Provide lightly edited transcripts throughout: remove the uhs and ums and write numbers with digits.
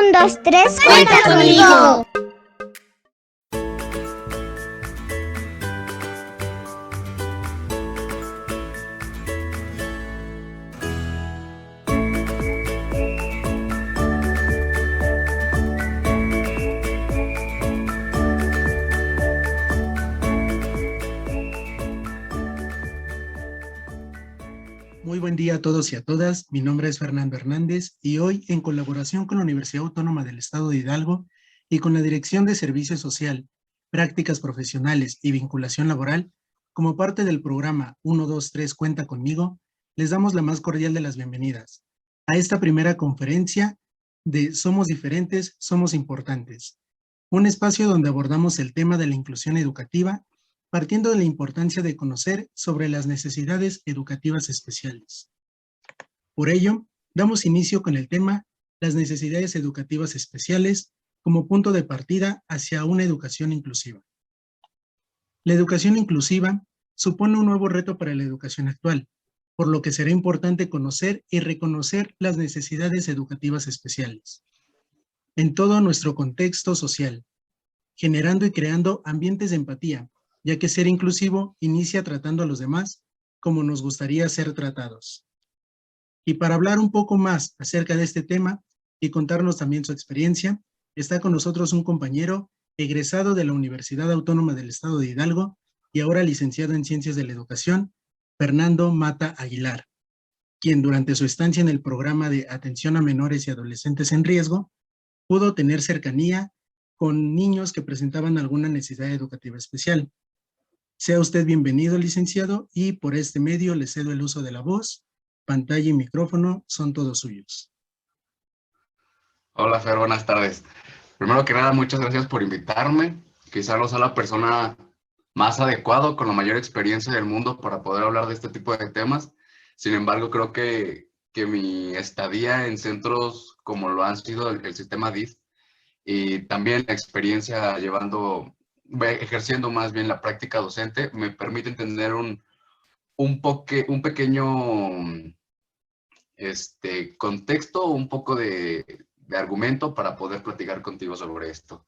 Un, dos, tres, cuenta conmigo. Muy buen día a todos y a todas. Mi nombre es Fernando Hernández y hoy, en colaboración con la Universidad Autónoma del Estado de Hidalgo y con la Dirección de Servicio Social, Prácticas Profesionales y Vinculación Laboral, como parte del programa 123 Cuenta Conmigo, les damos la más cordial de las bienvenidas a esta primera conferencia de Somos Diferentes, Somos Importantes, un espacio donde abordamos el tema de la inclusión educativa partiendo de la importancia de conocer sobre las necesidades educativas especiales. Por ello, damos inicio con el tema las necesidades educativas especiales como punto de partida hacia una educación inclusiva. La educación inclusiva supone un nuevo reto para la educación actual, por lo que será importante conocer y reconocer las necesidades educativas especiales en todo nuestro contexto social, generando y creando ambientes de empatía, ya que ser inclusivo inicia tratando a los demás como nos gustaría ser tratados. Y para hablar un poco más acerca de este tema y contarnos también su experiencia, está con nosotros un compañero egresado de la Universidad Autónoma del Estado de Hidalgo y ahora licenciado en Ciencias de la Educación, Fernando Mata Aguilar, quien durante su estancia en el programa de Atención a Menores y Adolescentes en Riesgo, pudo tener cercanía con niños que presentaban alguna necesidad educativa especial. Sea usted bienvenido, licenciado, y por este medio le cedo el uso de la voz. Pantalla y micrófono son todos suyos. Hola, Fer, buenas tardes. Primero que nada, muchas gracias por invitarme. Quizá no sea la persona más adecuada, con la mayor experiencia del mundo para poder hablar de este tipo de temas. Sin embargo, creo que mi estadía en centros como lo han sido el sistema DIF y también la experiencia ejerciendo más bien la práctica docente, me permite entender un pequeño contexto, un poco de argumento para poder platicar contigo sobre esto.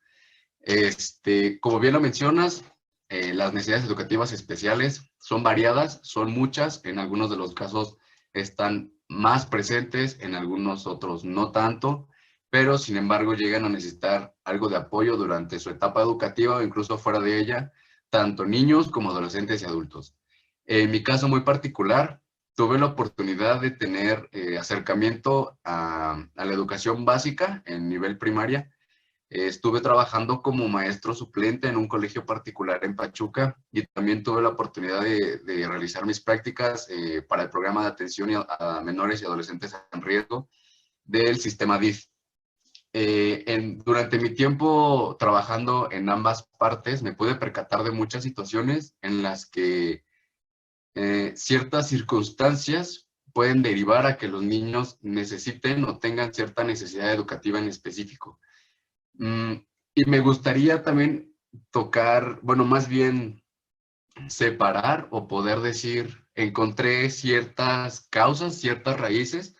Como bien lo mencionas, las necesidades educativas especiales son variadas, son muchas, en algunos de los casos están más presentes, en algunos otros no tanto, pero sin embargo llegan a necesitar algo de apoyo durante su etapa educativa o incluso fuera de ella, tanto niños como adolescentes y adultos. En mi caso muy particular, tuve la oportunidad de tener acercamiento a la educación básica en nivel primaria. Estuve trabajando como maestro suplente en un colegio particular en Pachuca y también tuve la oportunidad de realizar mis prácticas para el programa de atención a menores y adolescentes en riesgo del sistema DIF. Durante mi tiempo trabajando en ambas partes, me pude percatar de muchas situaciones en las que ciertas circunstancias pueden derivar a que los niños necesiten o tengan cierta necesidad educativa en específico. Y me gustaría también tocar, bueno, más bien separar o poder decir, encontré ciertas causas, ciertas raíces,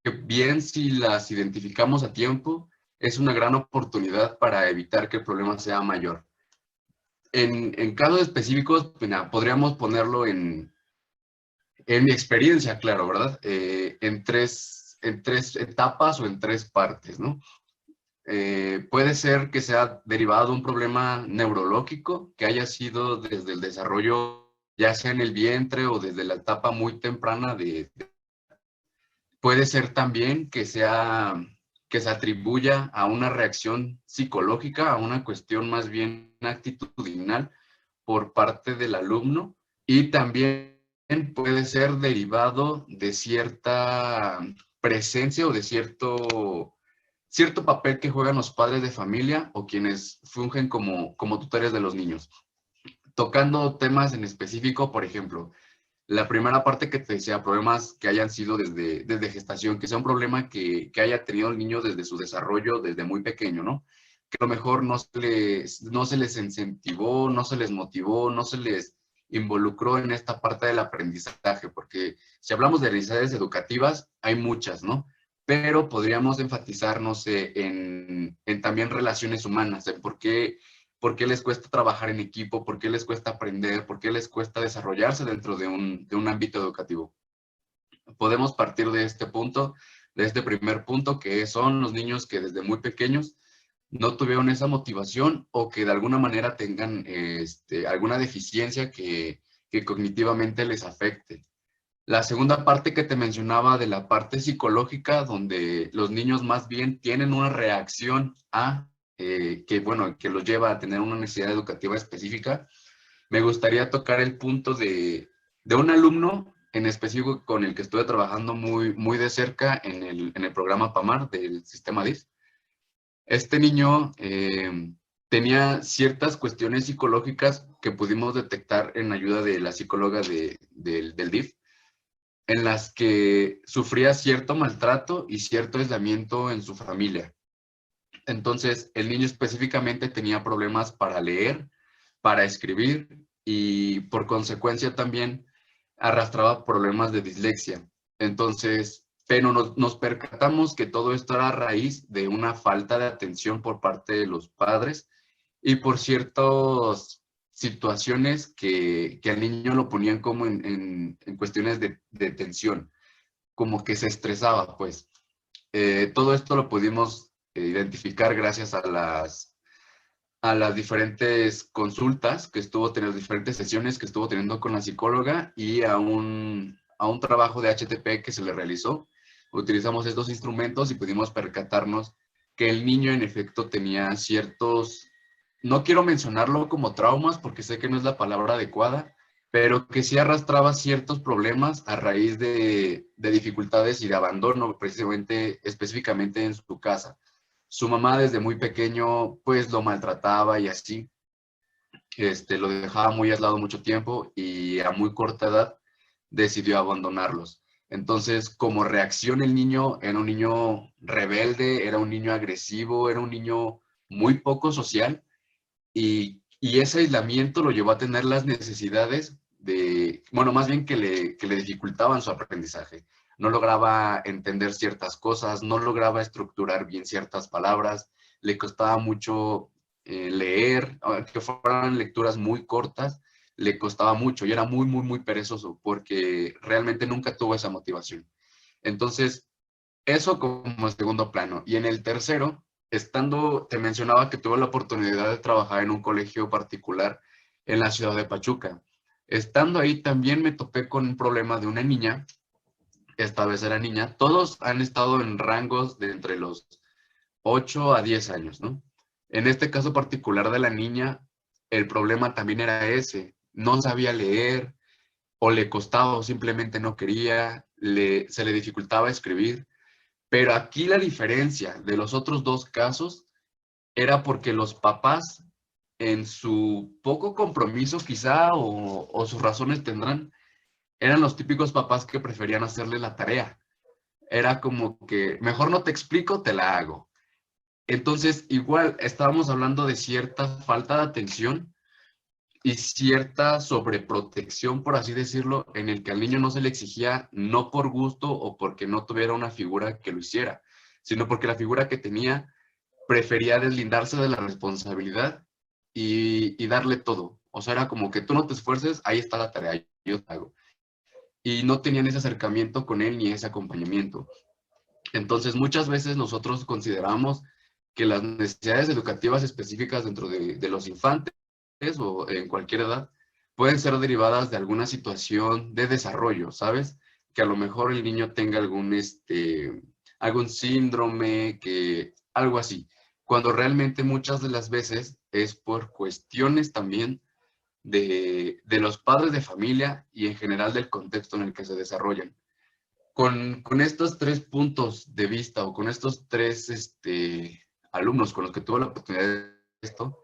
que bien si las identificamos a tiempo, es una gran oportunidad para evitar que el problema sea mayor. En casos específicos, podríamos ponerlo en mi experiencia, claro, ¿verdad? En tres etapas o en tres partes, ¿no? Puede ser que sea derivado de un problema neurológico que haya sido desde el desarrollo, ya sea en el vientre o desde la etapa muy temprana puede ser también que se atribuya a una reacción psicológica, a una cuestión más bien actitudinal por parte del alumno, y también puede ser derivado de cierta presencia o de cierto papel que juegan los padres de familia o quienes fungen como tutores de los niños. Tocando temas en específico, por ejemplo, la primera parte que te decía, problemas que hayan sido desde gestación, que sea un problema que haya tenido el niño desde su desarrollo, desde muy pequeño, ¿no? Que a lo mejor no se les incentivó, no se les motivó, no se les involucró en esta parte del aprendizaje, porque si hablamos de necesidades educativas, hay muchas, ¿no? pero podríamos enfatizar, no sé, en también relaciones humanas, en por qué les cuesta trabajar en equipo, por qué les cuesta aprender, por qué les cuesta desarrollarse dentro de un ámbito educativo. Podemos partir de este punto, de este primer punto, que son los niños que desde muy pequeños no tuvieron esa motivación o que de alguna manera tengan alguna deficiencia que cognitivamente les afecte. La segunda parte que te mencionaba de la parte psicológica, donde los niños más bien tienen una reacción que los lleva a tener una necesidad educativa específica, me gustaría tocar el punto de un alumno en específico con el que estuve trabajando muy de cerca en el programa PAMAR del sistema DIS. Este niño tenía ciertas cuestiones psicológicas que pudimos detectar en ayuda de la psicóloga del DIF, en las que sufría cierto maltrato y cierto aislamiento en su familia. Entonces, el niño específicamente tenía problemas para leer, para escribir y por consecuencia también arrastraba problemas de dislexia. Entonces, pero nos percatamos que todo esto era a raíz de una falta de atención por parte de los padres y por ciertas situaciones que al niño lo ponían como en cuestiones de tensión, como que se estresaba, pues. Todo esto lo pudimos identificar gracias a las diferentes consultas que estuvo teniendo, diferentes sesiones que estuvo teniendo con la psicóloga y a un trabajo de HTP que se le realizó. Utilizamos estos instrumentos y pudimos percatarnos que el niño en efecto tenía ciertos, no quiero mencionarlo como traumas porque sé que no es la palabra adecuada, pero que sí arrastraba ciertos problemas a raíz de dificultades y de abandono, precisamente, específicamente en su casa. Su mamá desde muy pequeño pues lo maltrataba y así, lo dejaba muy aislado mucho tiempo y a muy corta edad decidió abandonarlos. Entonces, como reacción el niño era un niño rebelde, era un niño agresivo, era un niño muy poco social y ese aislamiento lo llevó a tener las necesidades bueno, más bien que le dificultaban su aprendizaje. No lograba entender ciertas cosas, no lograba estructurar bien ciertas palabras, le costaba mucho leer, que fueran lecturas muy cortas, le costaba mucho y era muy perezoso porque realmente nunca tuvo esa motivación. Entonces, eso como segundo plano. Y en el tercero, te mencionaba que tuve la oportunidad de trabajar en un colegio particular en la ciudad de Pachuca. Estando ahí también me topé con un problema de una niña, esta vez era niña, todos han estado en rangos de entre los 8 a 10 años, ¿no? En este caso particular de la niña, el problema también era ese, no sabía leer o le costaba o simplemente no quería, se le dificultaba escribir. Pero aquí la diferencia de los otros dos casos era porque los papás, en su poco compromiso quizá, o sus razones tendrán, eran los típicos papás que preferían hacerle la tarea. Era como que, mejor no te explico, te la hago. Entonces, igual, estábamos hablando de cierta falta de atención y cierta sobreprotección, por así decirlo, en el que al niño no se le exigía no por gusto o porque no tuviera una figura que lo hiciera, sino porque la figura que tenía prefería deslindarse de la responsabilidad y darle todo. O sea, era como que tú no te esfuerces, ahí está la tarea, yo te hago. Y no tenían ese acercamiento con él ni ese acompañamiento. Entonces, muchas veces nosotros consideramos que las necesidades educativas específicas dentro de los infantes o en cualquier edad pueden ser derivadas de alguna situación de desarrollo, ¿sabes? Que a lo mejor el niño tenga algún síndrome, algo así. Cuando realmente muchas de las veces es por cuestiones también de los padres de familia y en general del contexto en el que se desarrollan. Con estos tres puntos de vista o con estos tres alumnos con los que tuve la oportunidad de esto,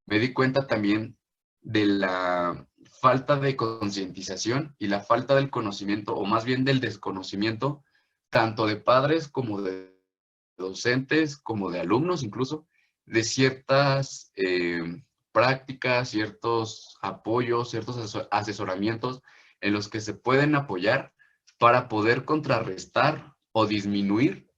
me di cuenta también de la falta de concientización y la falta del conocimiento, o más bien del desconocimiento, tanto de padres como de docentes, como de alumnos incluso, de ciertas prácticas, ciertos apoyos, ciertos asesoramientos en los que se pueden apoyar para poder contrarrestar o disminuir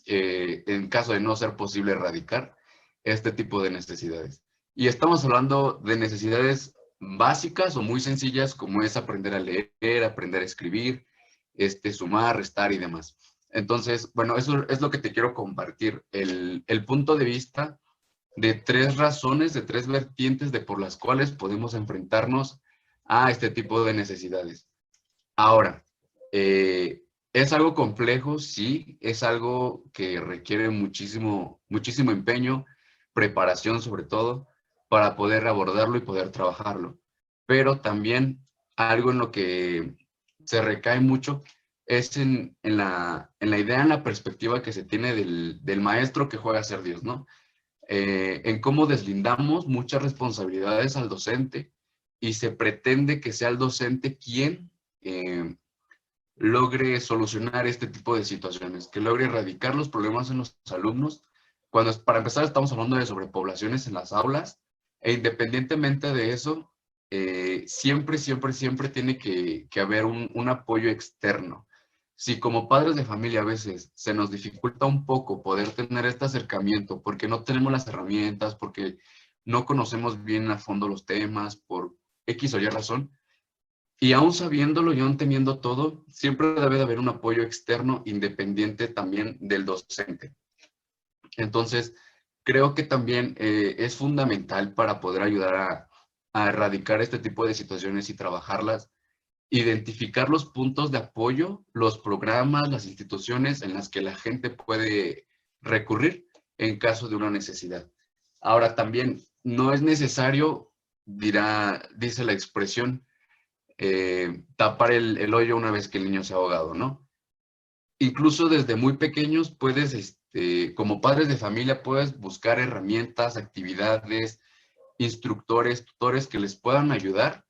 en caso de no ser posible erradicar este tipo de necesidades. Y estamos hablando de necesidades básicas o muy sencillas, como es aprender a leer, aprender a escribir, sumar, restar y demás. Entonces, bueno, eso es lo que te quiero compartir, el punto de vista de 3 razones, de 3 vertientes de por las cuales podemos enfrentarnos a este tipo de necesidades. Ahora, es algo complejo, sí, es algo que requiere muchísimo empeño, preparación sobre todo, para poder abordarlo y poder trabajarlo. Pero también algo en lo que se recae mucho es en la idea, en la perspectiva que se tiene del maestro que juega a ser Dios, ¿no? En cómo deslindamos muchas responsabilidades al docente y se pretende que sea el docente quien logre solucionar este tipo de situaciones, que logre erradicar los problemas en los alumnos. Cuando, para empezar, estamos hablando de sobrepoblaciones en las aulas, e independientemente de eso, siempre tiene que haber un apoyo externo. Si como padres de familia a veces se nos dificulta un poco poder tener este acercamiento porque no tenemos las herramientas, porque no conocemos bien a fondo los temas, por X o Y razón, y aún sabiéndolo y aún teniendo todo, siempre debe de haber un apoyo externo independiente también del docente. Entonces, creo que también es fundamental para poder ayudar a erradicar este tipo de situaciones y trabajarlas, identificar los puntos de apoyo, los programas, las instituciones en las que la gente puede recurrir en caso de una necesidad. Ahora, también no es necesario, dice la expresión, tapar el hoyo una vez que el niño se ha ahogado, ¿no? Incluso desde muy pequeños puedes, como padres de familia, puedes buscar herramientas, actividades, instructores, tutores que les puedan ayudar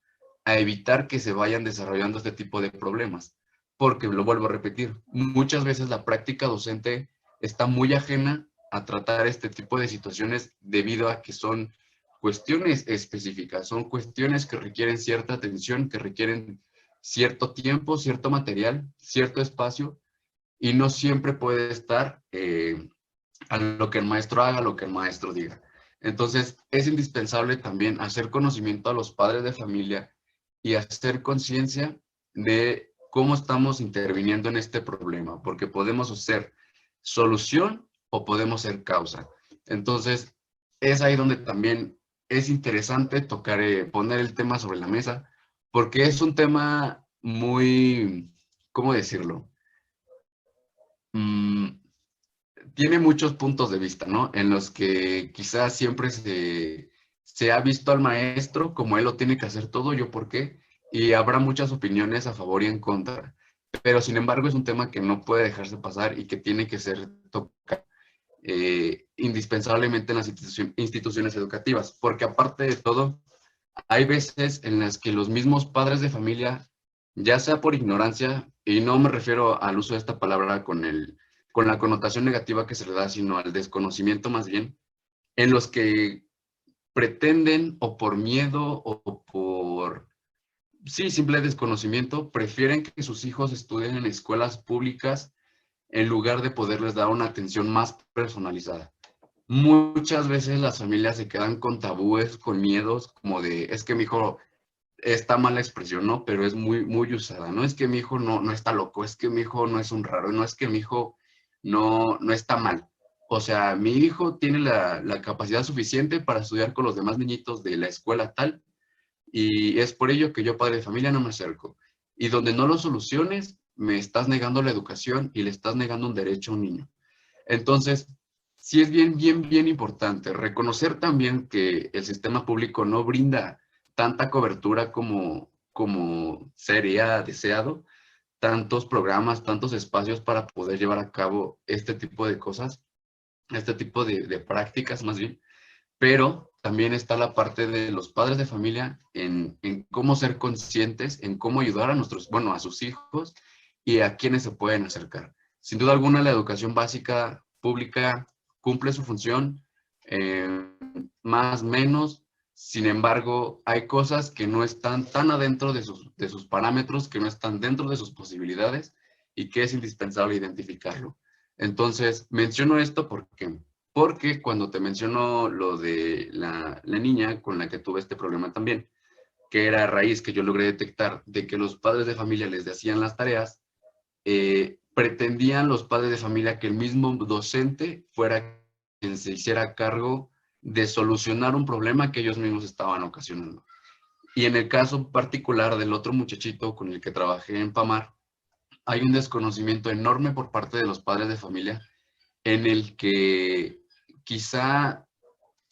a evitar que se vayan desarrollando este tipo de problemas. Porque, lo vuelvo a repetir, muchas veces la práctica docente está muy ajena a tratar este tipo de situaciones debido a que son cuestiones específicas, son cuestiones que requieren cierta atención, que requieren cierto tiempo, cierto material, cierto espacio, y no siempre puede estar a lo que el maestro haga, a lo que el maestro diga. Entonces, es indispensable también hacer conocimiento a los padres de familia y hacer conciencia de cómo estamos interviniendo en este problema, porque podemos ser solución o podemos ser causa. Entonces, es ahí donde también es interesante tocar, poner el tema sobre la mesa, porque es un tema muy, ¿cómo decirlo? Tiene muchos puntos de vista, ¿no? En los que quizás siempre se ha visto al maestro como él lo tiene que hacer todo, yo por qué, y habrá muchas opiniones a favor y en contra. Pero sin embargo es un tema que no puede dejarse pasar y que tiene que ser tocado indispensablemente en las instituciones educativas, porque aparte de todo, hay veces en las que los mismos padres de familia, ya sea por ignorancia, y no me refiero al uso de esta palabra con la connotación negativa que se le da, sino al desconocimiento más bien, en los que pretenden o por miedo o por, sí, simple desconocimiento, prefieren que sus hijos estudien en escuelas públicas en lugar de poderles dar una atención más personalizada. Muchas veces las familias se quedan con tabúes, con miedos, como de, es que mi hijo, está mala expresión, ¿no? Pero es muy usada, no es que mi hijo no está loco, es que mi hijo no es un raro, no es que mi hijo no está mal. O sea, mi hijo tiene la capacidad suficiente para estudiar con los demás niñitos de la escuela tal, y es por ello que yo, padre de familia, no me acerco. Y donde no lo soluciones, me estás negando la educación y le estás negando un derecho a un niño. Entonces, sí es bien importante reconocer también que el sistema público no brinda tanta cobertura como sería deseado, tantos programas, tantos espacios para poder llevar a cabo este tipo de cosas, este tipo de prácticas más bien, pero también está la parte de los padres de familia en cómo ser conscientes, en cómo ayudar a nuestros, bueno, a sus hijos y a quienes se pueden acercar. Sin duda alguna, la educación básica pública cumple su función, más o menos. Sin embargo, hay cosas que no están tan adentro de sus parámetros, que no están dentro de sus posibilidades y que es indispensable identificarlo. Entonces, menciono esto porque cuando te menciono lo de la niña con la que tuve este problema también, que era a raíz que yo logré detectar de que los padres de familia les hacían las tareas, pretendían los padres de familia que el mismo docente fuera quien se hiciera cargo de solucionar un problema que ellos mismos estaban ocasionando. Y en el caso particular del otro muchachito con el que trabajé en Pamar, hay un desconocimiento enorme por parte de los padres de familia en el que quizá,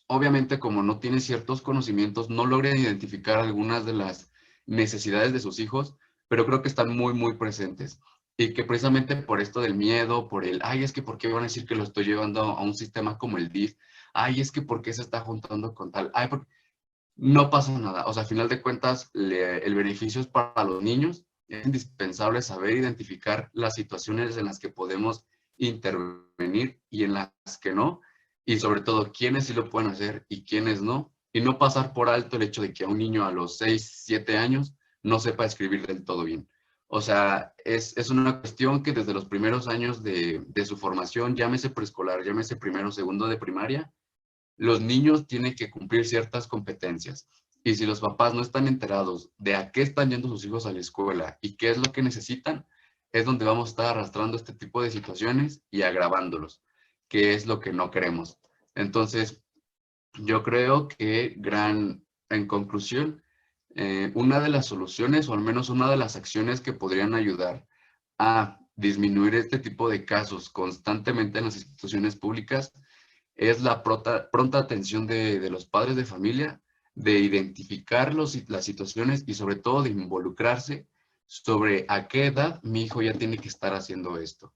obviamente como no tiene ciertos conocimientos, no logran identificar algunas de las necesidades de sus hijos, pero creo que están muy, muy presentes. Y que precisamente por esto del miedo, por el, ay, es que ¿por qué van a decir que lo estoy llevando a un sistema como el DIF? Ay, es que ¿por qué se está juntando con tal? Ay, no pasa nada. O sea, a final de cuentas, el beneficio es para los niños. Es indispensable saber identificar las situaciones en las que podemos intervenir y en las que no. Y sobre todo, quiénes sí lo pueden hacer y quiénes no. Y no pasar por alto el hecho de que a un niño a los 6, 7 años no sepa escribir del todo bien. O sea, es una cuestión que desde los primeros años de su formación, llámese preescolar, llámese primero, segundo de primaria, los niños tienen que cumplir ciertas competencias. Y si los papás no están enterados de a qué están yendo sus hijos a la escuela y qué es lo que necesitan, es donde vamos a estar arrastrando este tipo de situaciones y agravándolos, que es lo que no queremos. Entonces, yo creo que en conclusión, una de las soluciones, o al menos una de las acciones que podrían ayudar a disminuir este tipo de casos constantemente en las instituciones públicas, es la pronta atención de los padres de familia, de identificar las situaciones y sobre todo de involucrarse sobre a qué edad mi hijo ya tiene que estar haciendo esto,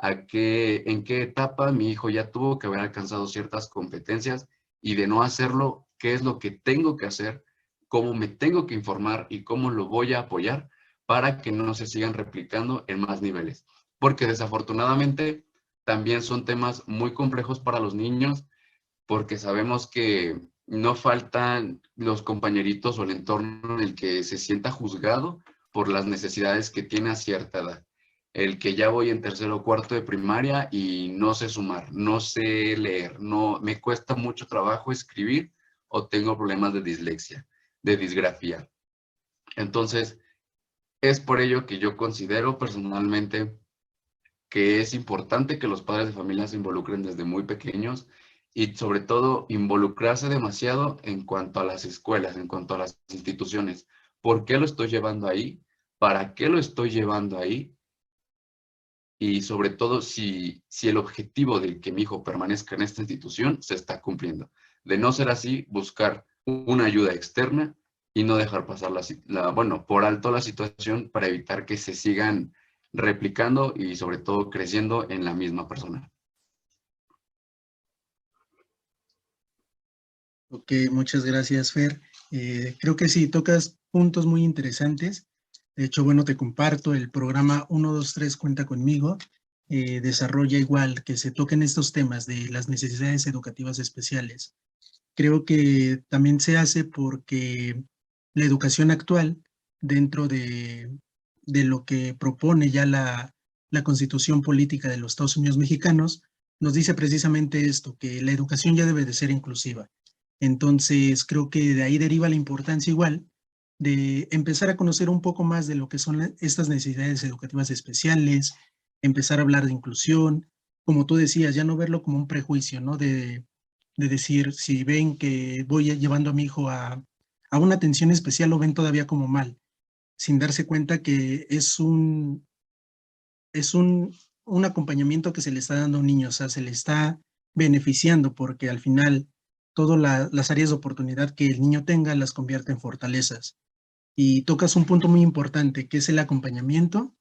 en qué etapa mi hijo ya tuvo que haber alcanzado ciertas competencias y de no hacerlo, qué es lo que tengo que hacer, cómo me tengo que informar y cómo lo voy a apoyar para que no se sigan replicando en más niveles. Porque desafortunadamente también son temas muy complejos para los niños porque sabemos que no faltan los compañeritos o el entorno en el que se sienta juzgado por las necesidades que tiene a cierta edad. El que ya voy en tercero o cuarto de primaria y no sé sumar, no sé leer, no, me cuesta mucho trabajo escribir o tengo problemas de dislexia, de disgrafía. Entonces, es por ello que yo considero personalmente que es importante que los padres de familia se involucren desde muy pequeños y sobre todo involucrarse demasiado en cuanto a las escuelas, en cuanto a las instituciones. ¿Por qué lo estoy llevando ahí? ¿Para qué lo estoy llevando ahí? Y sobre todo si el objetivo de que mi hijo permanezca en esta institución se está cumpliendo. De no ser así, buscar una ayuda externa y no dejar pasar bueno, por alto la situación para evitar que se sigan replicando y sobre todo creciendo en la misma persona. Ok, muchas gracias, Fer. Creo que sí, tocas puntos muy interesantes. De hecho, bueno, te comparto, el programa 123 Cuenta Conmigo desarrolla igual que se toquen estos temas de las necesidades educativas especiales. Creo que también se hace porque la educación actual, dentro de lo que propone ya la Constitución Política de los Estados Unidos Mexicanos, nos dice precisamente esto, que la educación ya debe de ser inclusiva. Entonces, creo que de ahí deriva la importancia igual de empezar a conocer un poco más de lo que son estas necesidades educativas especiales, empezar a hablar de inclusión, como tú decías, ya no verlo como un prejuicio, ¿no? De decir, si ven que voy llevando a mi hijo a una atención especial, lo ven todavía como mal, sin darse cuenta que es un acompañamiento que se le está dando a un niño, o sea, se le está beneficiando porque al final todas las áreas de oportunidad que el niño tenga las convierte en fortalezas. Y tocas un punto muy importante, que es el acompañamiento.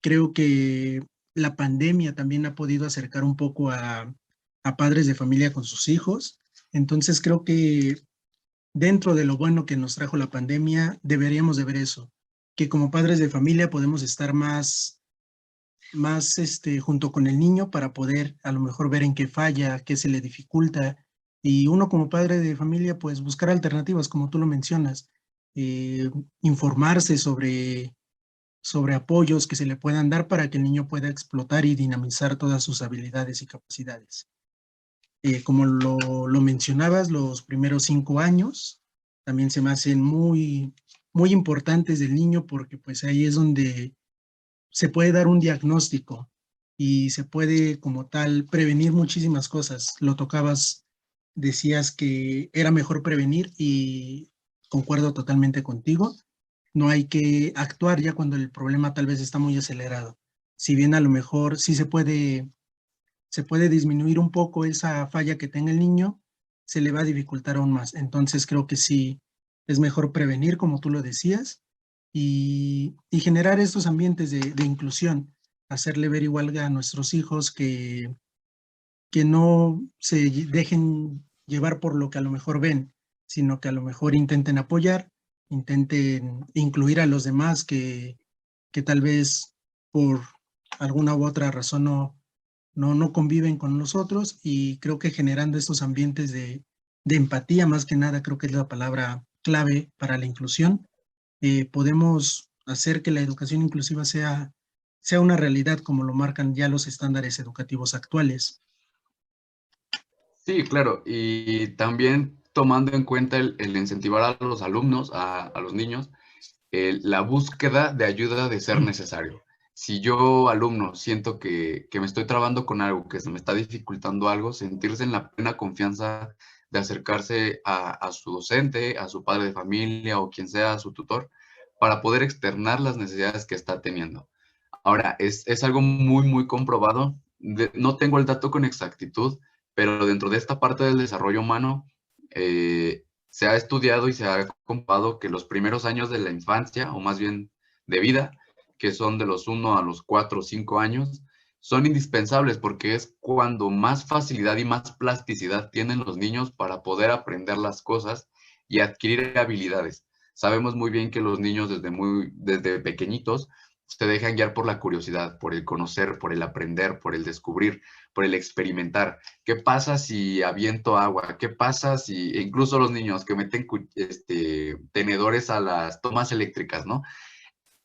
Creo que la pandemia también ha podido acercar un poco a padres de familia con sus hijos. Entonces creo que dentro de lo bueno que nos trajo la pandemia, deberíamos de ver eso, que como padres de familia podemos estar más junto con el niño para poder a lo mejor ver en qué falla, qué se le dificulta. Y uno como padre de familia, pues buscar alternativas, como tú lo mencionas, informarse sobre apoyos que se le puedan dar para que el niño pueda explotar y dinamizar todas sus habilidades y capacidades. Como lo mencionabas, los primeros 5 años también se me hacen muy, muy importantes del niño, porque pues ahí es donde se puede dar un diagnóstico y se puede como tal prevenir muchísimas cosas. Lo tocabas, decías que era mejor prevenir y concuerdo totalmente contigo. No hay que actuar ya cuando el problema tal vez está muy acelerado. Si bien a lo mejor sí se puede disminuir un poco esa falla que tenga el niño, se le va a dificultar aún más. Entonces creo que sí es mejor prevenir, como tú lo decías, y generar estos ambientes de inclusión, hacerle ver igual a nuestros hijos que no se dejen llevar por lo que a lo mejor ven, sino que a lo mejor intenten apoyar, intenten incluir a los demás que tal vez por alguna u otra razón no conviven con nosotros, y creo que generando estos ambientes de empatía, más que nada, creo que es la palabra clave para la inclusión, podemos hacer que la educación inclusiva sea una realidad como lo marcan ya los estándares educativos actuales. Sí, claro, y también tomando en cuenta el incentivar a los alumnos, a los niños, la búsqueda de ayuda de ser necesario. Si yo, alumno, siento que me estoy trabando con algo, que se me está dificultando algo, sentirse en la plena confianza de acercarse a su docente, a su padre de familia o quien sea su tutor, para poder externar las necesidades que está teniendo. Ahora, es algo muy, muy comprobado. No tengo el dato con exactitud, pero dentro de esta parte del desarrollo humano, se ha estudiado y se ha comprobado que los primeros años de la infancia, o más bien de vida, que son de los 1 a los 4 o 5 años, son indispensables porque es cuando más facilidad y más plasticidad tienen los niños para poder aprender las cosas y adquirir habilidades. Sabemos muy bien que los niños desde pequeñitos se dejan guiar por la curiosidad, por el conocer, por el aprender, por el descubrir, por el experimentar. ¿Qué pasa si aviento agua? ¿Qué pasa si, incluso los niños que meten tenedores a las tomas eléctricas, ¿no?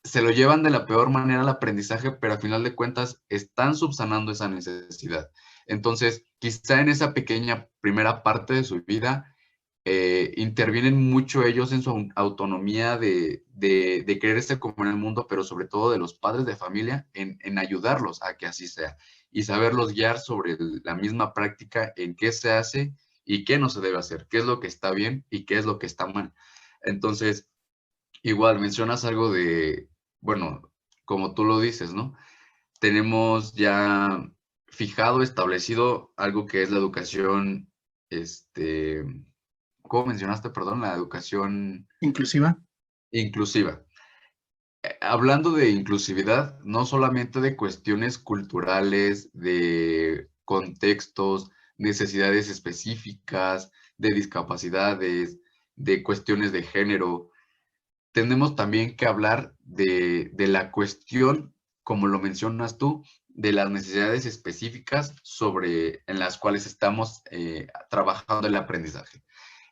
Se lo llevan de la peor manera al aprendizaje, pero a final de cuentas están subsanando esa necesidad. Entonces, quizá en esa pequeña primera parte de su vida, intervienen mucho ellos en su autonomía de quererse como en el mundo, pero sobre todo de los padres de familia en ayudarlos a que así sea y saberlos guiar sobre la misma práctica en qué se hace y qué no se debe hacer, qué es lo que está bien y qué es lo que está mal. Entonces, igual mencionas algo bueno, como tú lo dices, ¿no? Tenemos ya fijado, establecido algo que es la educación, ¿cómo mencionaste, perdón? La educación Inclusiva. inclusiva. Hablando de inclusividad, no solamente de cuestiones culturales, de contextos, necesidades específicas, de discapacidades, de cuestiones de género, tenemos también que hablar de la cuestión, como lo mencionas tú, de las necesidades específicas en las cuales estamos trabajando el aprendizaje.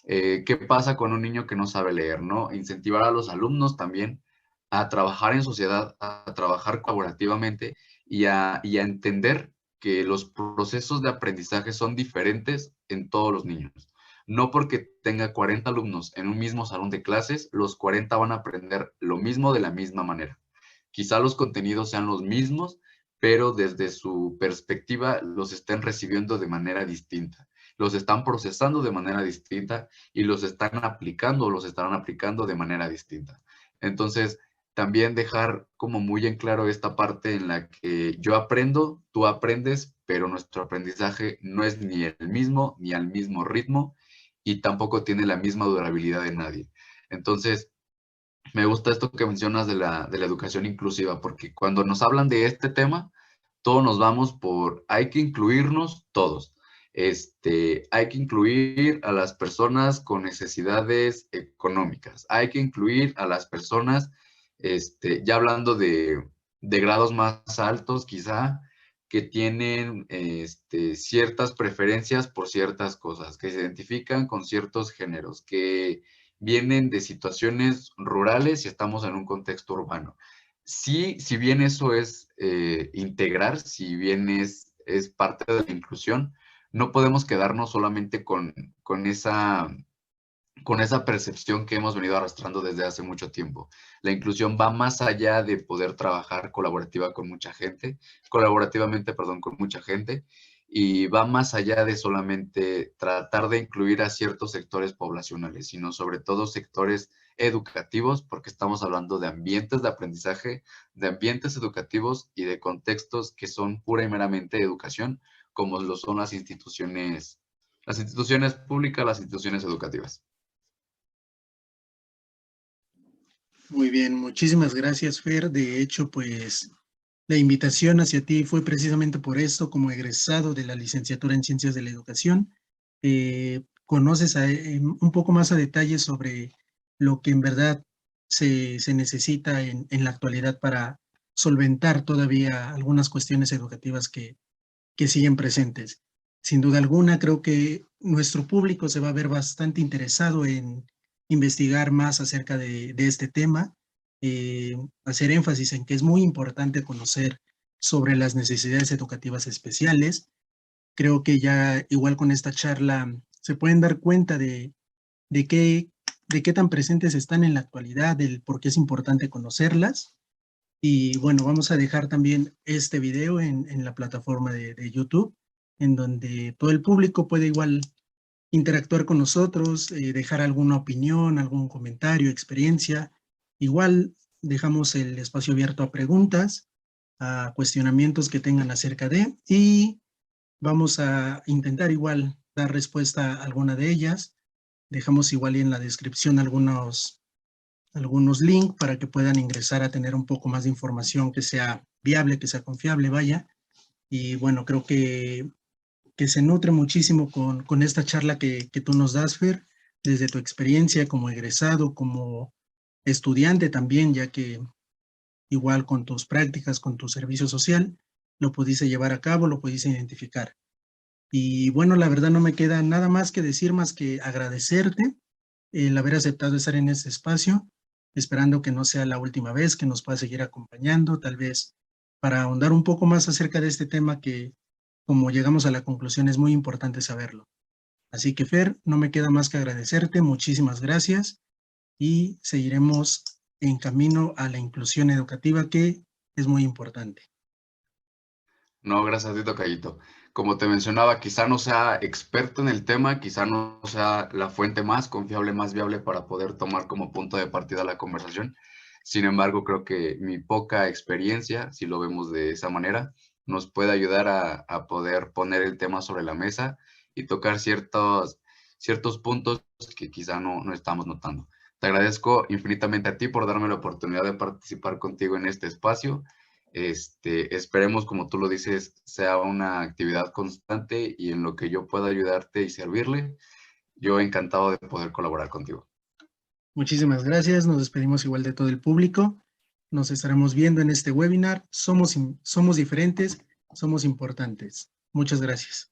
¿Qué pasa con un niño que no sabe leer, no? Incentivar a los alumnos también a trabajar en sociedad, a trabajar colaborativamente y a entender que los procesos de aprendizaje son diferentes en todos los niños. No porque tenga 40 alumnos en un mismo salón de clases, los 40 van a aprender lo mismo de la misma manera. Quizá los contenidos sean los mismos, pero desde su perspectiva los estén recibiendo de manera distinta, los están procesando de manera distinta y los están aplicando o los estarán aplicando de manera distinta. Entonces, también dejar como muy en claro esta parte en la que yo aprendo, tú aprendes, pero nuestro aprendizaje no es ni el mismo, ni al mismo ritmo, y tampoco tiene la misma durabilidad de nadie. Entonces, me gusta esto que mencionas de la educación inclusiva, porque cuando nos hablan de este tema, todos nos vamos hay que incluirnos todos. Hay que incluir a las personas con necesidades económicas, hay que incluir a las personas, ya hablando de grados más altos quizá, que tienen ciertas preferencias por ciertas cosas, que se identifican con ciertos géneros, que vienen de situaciones rurales y estamos en un contexto urbano. sí, si bien eso es integrar, si bien es parte de la inclusión, no podemos quedarnos solamente con esa percepción que hemos venido arrastrando desde hace mucho tiempo. La inclusión va más allá de poder trabajar colaborativamente, perdón, con mucha gente, y va más allá de solamente tratar de incluir a ciertos sectores poblacionales, sino sobre todo sectores educativos, porque estamos hablando de ambientes de aprendizaje, de ambientes educativos y de contextos que son pura y meramente educación, como lo son las instituciones públicas, las instituciones educativas. Muy bien, muchísimas gracias, Fer. De hecho, pues la invitación hacia ti fue precisamente por esto, como egresado de la licenciatura en Ciencias de la Educación. Conoces un poco más a detalle sobre lo que en verdad se necesita en la actualidad para solventar todavía algunas cuestiones educativas que siguen presentes. Sin duda alguna, creo que nuestro público se va a ver bastante interesado en investigar más acerca de este tema, hacer énfasis en que es muy importante conocer sobre las necesidades educativas especiales. Creo que ya igual con esta charla se pueden dar cuenta de qué, de qué tan presentes están en la actualidad, del por qué es importante conocerlas. Y bueno, vamos a dejar también este video en la plataforma de YouTube, en donde todo el público puede igual interactuar con nosotros, dejar alguna opinión, algún comentario, experiencia. Igual dejamos el espacio abierto a preguntas, a cuestionamientos que tengan acerca de, y vamos a intentar igual dar respuesta a alguna de ellas. Dejamos igual en la descripción algunos links para que puedan ingresar a tener un poco más de información que sea viable, que sea confiable, vaya. Y bueno, creo que se nutre muchísimo con esta charla que tú nos das, Fer, desde tu experiencia como egresado, como estudiante también, ya que igual con tus prácticas, con tu servicio social, lo pudiste llevar a cabo, lo pudiste identificar. Y bueno, la verdad no me queda nada más que decir, más que agradecerte el haber aceptado estar en este espacio, esperando que no sea la última vez, que nos pueda seguir acompañando, tal vez para ahondar un poco más acerca de este tema que, como llegamos a la conclusión, es muy importante saberlo. Así que, Fer, no me queda más que agradecerte, muchísimas gracias y seguiremos en camino a la inclusión educativa, que es muy importante. No, gracias a ti, tocayito. Como te mencionaba, quizá no sea experto en el tema, quizá no sea la fuente más confiable, más viable para poder tomar como punto de partida la conversación. Sin embargo, creo que mi poca experiencia, si lo vemos de esa manera, nos puede ayudar a poder poner el tema sobre la mesa y tocar ciertos puntos que quizá no estamos notando. Te agradezco infinitamente a ti por darme la oportunidad de participar contigo en este espacio. Esperemos, como tú lo dices, sea una actividad constante y en lo que yo pueda ayudarte y servirle, yo encantado de poder colaborar contigo. Muchísimas gracias, nos despedimos igual de todo el público. Nos estaremos viendo en este webinar. Somos diferentes, somos importantes. Muchas gracias.